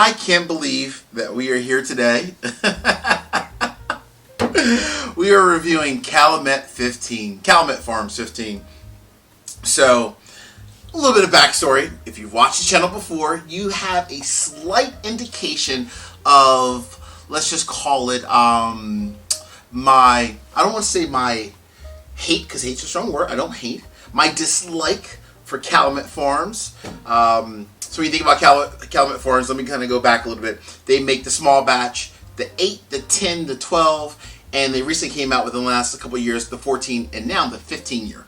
I can't believe that we are here today. We are reviewing Calumet Farms 15. So, a little bit of backstory. If you've watched the channel before, you have a slight indication of, let's just call it, I don't want to say my hate, because hate's a strong word. I don't hate. My dislike for Calumet Farms. So when you think about Calumet Farms, let me kind of go back a little bit. They make the small batch, the 8, the 10, the 12, and they recently came out within the last couple of years, the 14, and now the 15 year.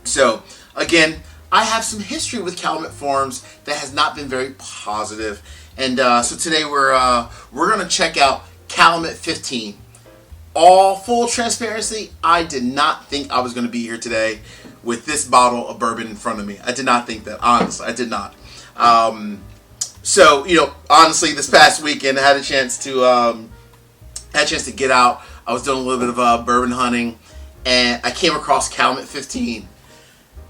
So again, I have some history with Calumet Farms that has not been very positive. And so today we're going to check out Calumet 15. All full transparency, I did not think I was going to be here today with this bottle of bourbon in front of me. I did not think that, honestly. I did not. So, honestly, this past weekend I had a chance to get out. I was doing a little bit of bourbon hunting, and I came across Calumet 15.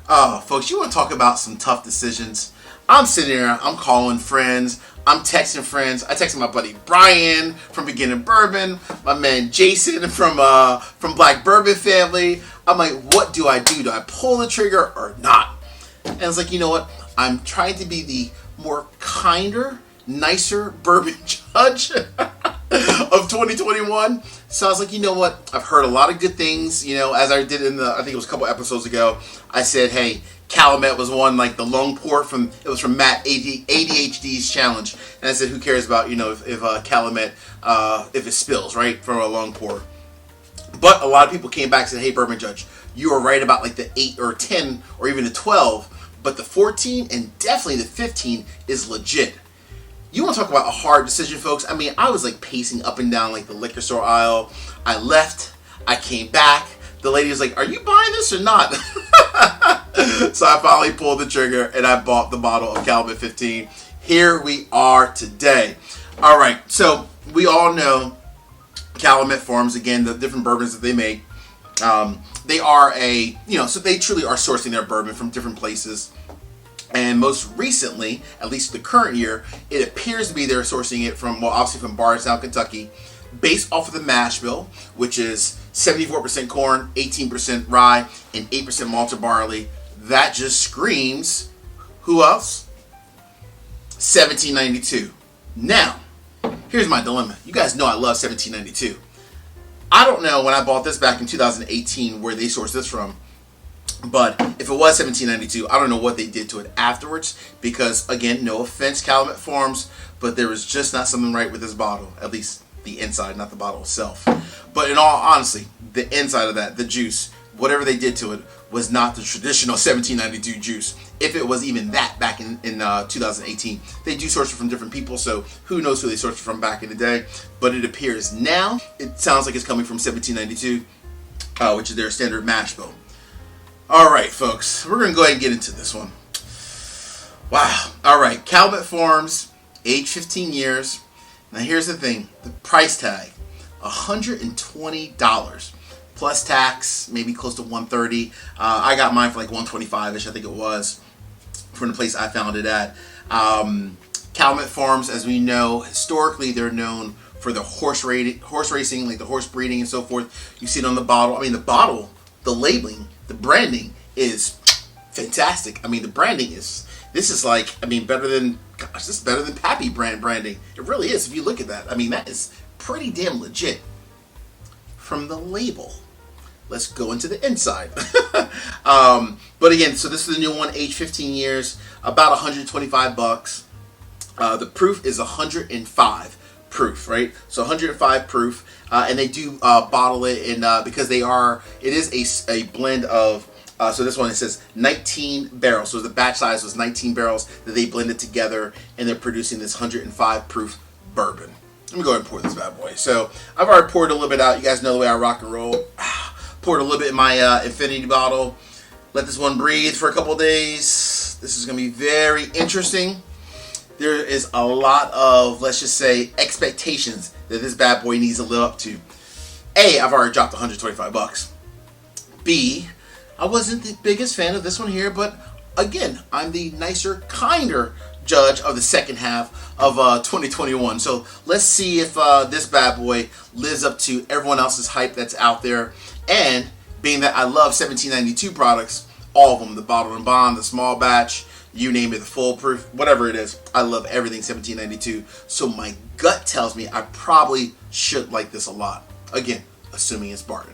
Oh, folks, you want to talk about some tough decisions? I'm sitting there, I'm calling friends, I'm texting friends. I texted my buddy Brian from Beginning Bourbon, my man Jason from Black Bourbon Family. I'm like, what do I do? Do I pull the trigger or not? And I was like, you know what? I'm trying to be the more kinder, nicer bourbon judge of 2021. So I was like, you know what? I've heard a lot of good things, as I did I think it was a couple episodes ago. I said, hey, Calumet was one, like the long pour from Matt ADHD's challenge. And I said, who cares about, if Calumet, if it spills, right, from a long pour. But a lot of people came back and said, hey, Bourbon Judge, you were right about like the 8 or 10 or even the 12. But the 14 and definitely the 15 is legit. You want to talk about a hard decision, folks? I mean, I was like pacing up and down like the liquor store aisle. I left. I came back. The lady was like, are you buying this or not? So I finally pulled the trigger and I bought the bottle of Calumet 15. Here we are today. All right. So we all know Calumet Farms, again, the different bourbons that they make. They are so they truly are sourcing their bourbon from different places. And most recently, at least the current year, it appears to be they're sourcing it from, obviously from Bardstown, Kentucky, based off of the mash bill, which is 74% corn, 18% rye, and 8% malted barley. That just screams, who else? 1792. Now, here's my dilemma. You guys know I love 1792. I don't know when I bought this back in 2018 where they sourced this from. But if it was 1792, I don't know what they did to it afterwards. Because, again, no offense, Calumet Farms, but there was just not something right with this bottle. At least the inside, not the bottle itself. But in all honesty, the inside of that, the juice, whatever they did to it, was not the traditional 1792 juice. If it was even that back in 2018. They do source it from different people, so who knows who they sourced it from back in the day. But it appears now, it sounds like it's coming from 1792, which is their standard mash bill. All right, folks, we're going to go ahead and get into this one. Wow. All right, Calumet Farms, age 15 years. Now, here's the thing. The price tag, $120. Plus tax, maybe close to $130. I got mine for like $125-ish, I think it was, from the place I found it at. Calumet Farms, as we know, historically, they're known for the horse racing, like the horse breeding and so forth. You see it on the bottle. I mean, the bottle, the labeling, the branding is fantastic. I mean, the branding is, this is like, I mean, better than, gosh, this is better than Pappy branding. It really is, if you look at that. I mean, that is pretty damn legit. From the label, let's go into the inside. But again, so this is the new one, age 15 years, about $125. The proof is 105 proof, right? So 105 proof. And they do bottle it in because it is a blend of, so this one, it says 19 barrels. So the batch size was 19 barrels that they blended together, and they're producing this 105 proof bourbon. Let me go ahead and pour this bad boy. So I've already poured a little bit out. You guys know the way I rock and roll. Poured a little bit in my infinity bottle. Let this one breathe for a couple of days. This is going to be very interesting. There is a lot of, let's just say, expectations that this bad boy needs to live up to. A, I've already dropped $125. B, I wasn't the biggest fan of this one here, but again, I'm the nicer, kinder judge of the second half of 2021. So let's see if this bad boy lives up to everyone else's hype that's out there. And being that I love 1792 products, all of them, the bottle and bond, the small batch, you name it, the foolproof, whatever it is, I love everything 1792. So my gut tells me I probably should like this a lot. Again, assuming it's Barton.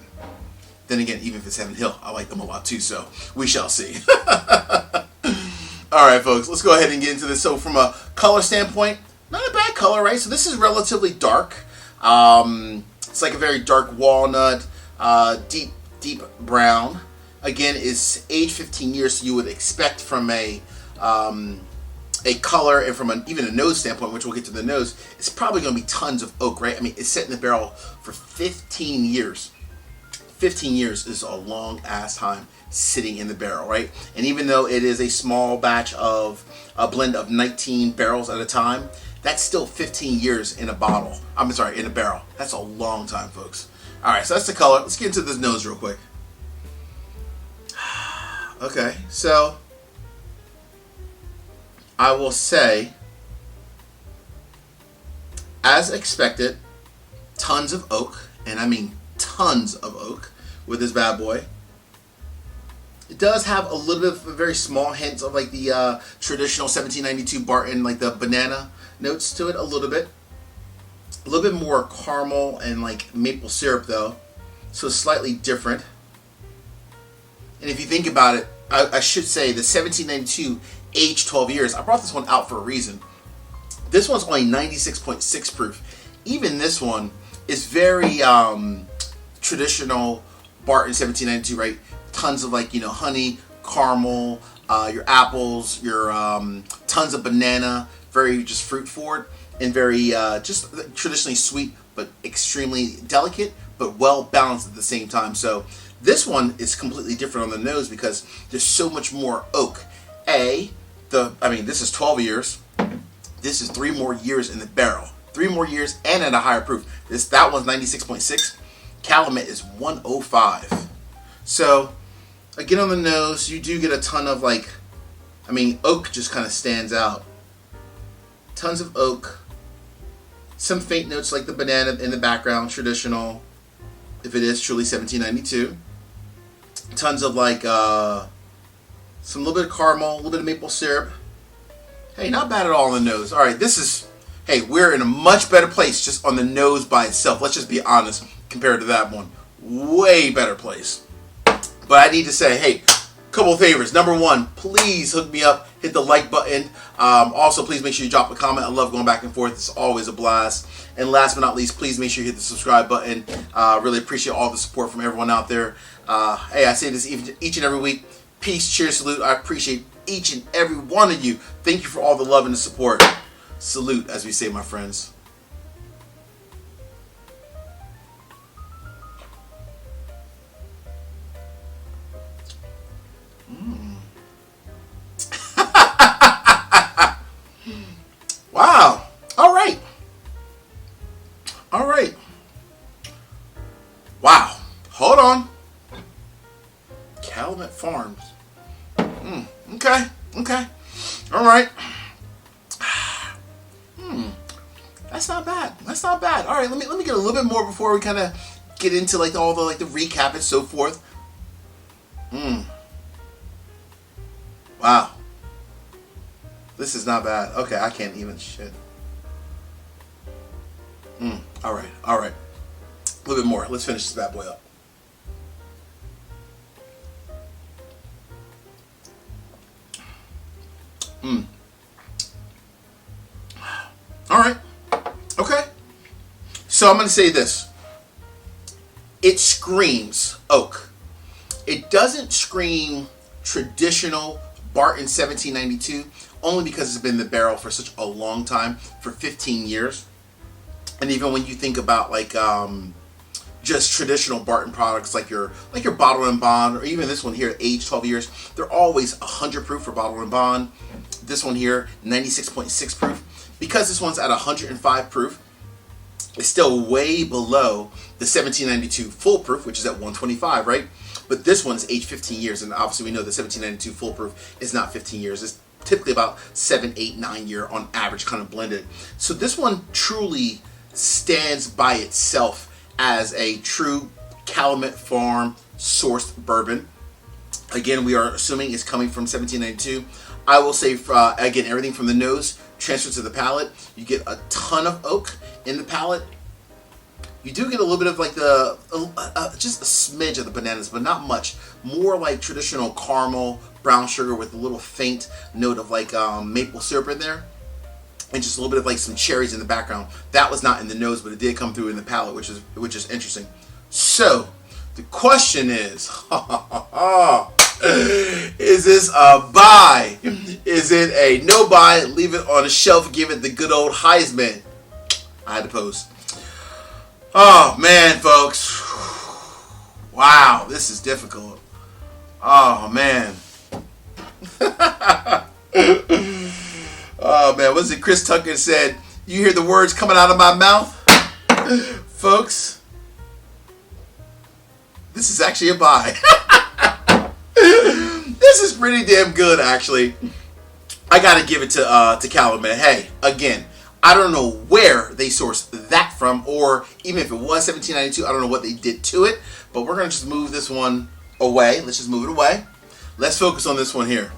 Then again, even if it's Heaven Hill, I like them a lot too, so we shall see. All right, folks, let's go ahead and get into this. So from a color standpoint, not a bad color, right? So this is relatively dark. It's like a very dark walnut, deep brown. Again, is age 15 years, so you would expect from a color and from even a nose standpoint, which we'll get to the nose, it's probably going to be tons of oak, right? I mean, it's set in the barrel for 15 years. 15 years is a long ass time sitting in the barrel, right? And even though it is a small batch of a blend of 19 barrels at a time, that's still 15 years in a bottle. I'm sorry, in a barrel. That's a long time, folks. All right, so that's the color. Let's get into this nose real quick. Okay, so I will say, as expected, tons of oak, and I mean tons of oak with this bad boy. It does have a little bit of a very small hints of like the traditional 1792 Barton, like the banana notes to it a little bit. A little bit more caramel and like maple syrup though, so slightly different. And if you think about it, I should say the 1792 aged 12 years. I brought this one out for a reason. This one's only 96.6 proof. Even this one is very traditional Barton 1792, right? Tons of like, you know, honey, caramel, your apples, your tons of banana, very just fruit forward and very just traditionally sweet, but extremely delicate, but well balanced at the same time. So this one is completely different on the nose because there's so much more oak. I mean, this is 12 years. This is 3 more years in the barrel. 3 more years and at a higher proof. That one's 96.6. Calumet is 105. So, again on the nose, you do get a ton of like, I mean, oak just kind of stands out. Tons of oak. Some faint notes like the banana in the background, traditional, if it is truly 1792. Tons of like, some little bit of caramel, a little bit of maple syrup. Hey, not bad at all on the nose. All right, this is, hey, we're in a much better place just on the nose by itself. Let's just be honest compared to that one. Way better place. But I need to say, hey, couple of favors. Number one, please hook me up. Hit the like button. Also, please make sure you drop a comment. I love going back and forth. It's always a blast. And last but not least, please make sure you hit the subscribe button. Really appreciate all the support from everyone out there. Hey, I say this each and every week. Peace, cheers, salute. I appreciate each and every one of you. Thank you for all the love and the support. Salute, as we say, my friends. Wow. All right. All right. Wow. Hold on. Calumet Farms. Okay. Okay. All right. That's not bad. That's not bad. All right. Let me get a little bit more before we kind of get into like all the like the recap and so forth. Wow. This is not bad. Okay, I can't even shit. All right. All right. A little bit more. Let's finish this bad boy up. All right. Okay. So I'm going to say this. It screams oak. It doesn't scream traditional Barton 1792, only because it's been in the barrel for such a long time, for 15 years. And even when you think about like just traditional Barton products like your bottle and bond, or even this one here, aged 12 years, they're always 100 proof for bottle and bond. This one here, 96.6 proof. Because this one's at 105 proof, it's still way below the 1792 full proof, which is at 125, right? But this one's aged 15 years, and obviously we know the 1792 full proof is not 15 years. It's typically about 7, 8, 9 year on average kind of blended. So this one truly stands by itself as a true Calumet Farm sourced bourbon. Again, we are assuming it's coming from 1792. I will say, again, everything from the nose transfers to the palate. You get a ton of oak in the palate. You do get a little bit of like just a smidge of the bananas, but not much. More like traditional caramel, brown sugar with a little faint note of like maple syrup in there. And just a little bit of like some cherries in the background. That was not in the nose, but it did come through in the palate, which is interesting. So, the question is, is this a buy? Is it a no buy? Leave it on the shelf, give it the good old Heisman. I had to post. Oh man, folks. Wow, this is difficult. Oh man. Oh man, what is it? Chris Tucker said, you hear the words coming out of my mouth? Folks, this is actually a buy. This is pretty damn good, actually. I gotta give it to Calumet. Hey, again, I don't know where they sourced that from, or even if it was 1792, I don't know what they did to it, but we're gonna just move this one away. Let's just move it away. Let's focus on this one here.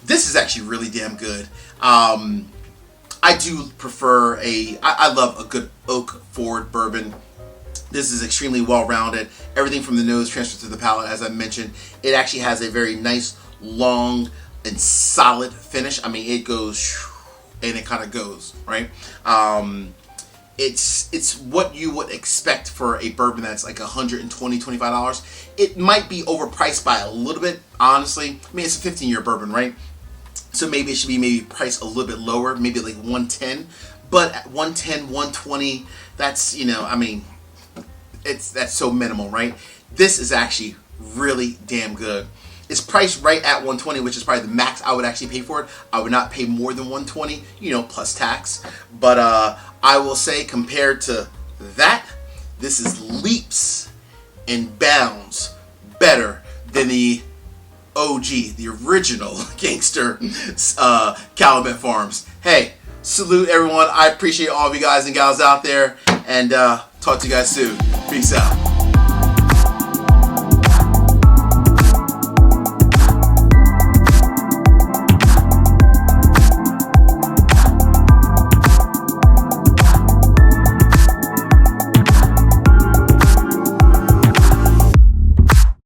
This is actually really damn good. I do prefer I love a good oak forward bourbon. This is extremely well-rounded. Everything from the nose transfers to the palate, as I mentioned. It actually has a very nice, long, and solid finish. I mean, it goes, and it kind of goes, right? It's what you would expect for a bourbon that's like $120, $25. It might be overpriced by a little bit, honestly. I mean, it's a 15-year bourbon, right? So maybe it should be priced a little bit lower, maybe like 110. But at 110, 120, that's, you know, I mean, that's so minimal, right? This is actually really damn good. It's priced right at 120, which is probably the max I would actually pay for it. I would not pay more than 120, you know, plus tax. But I will say, compared to that, this is leaps and bounds better than the OG, the original gangster Calumet Farms. Hey, salute everyone. I appreciate all of you guys and gals out there, and talk to you guys soon. Peace out.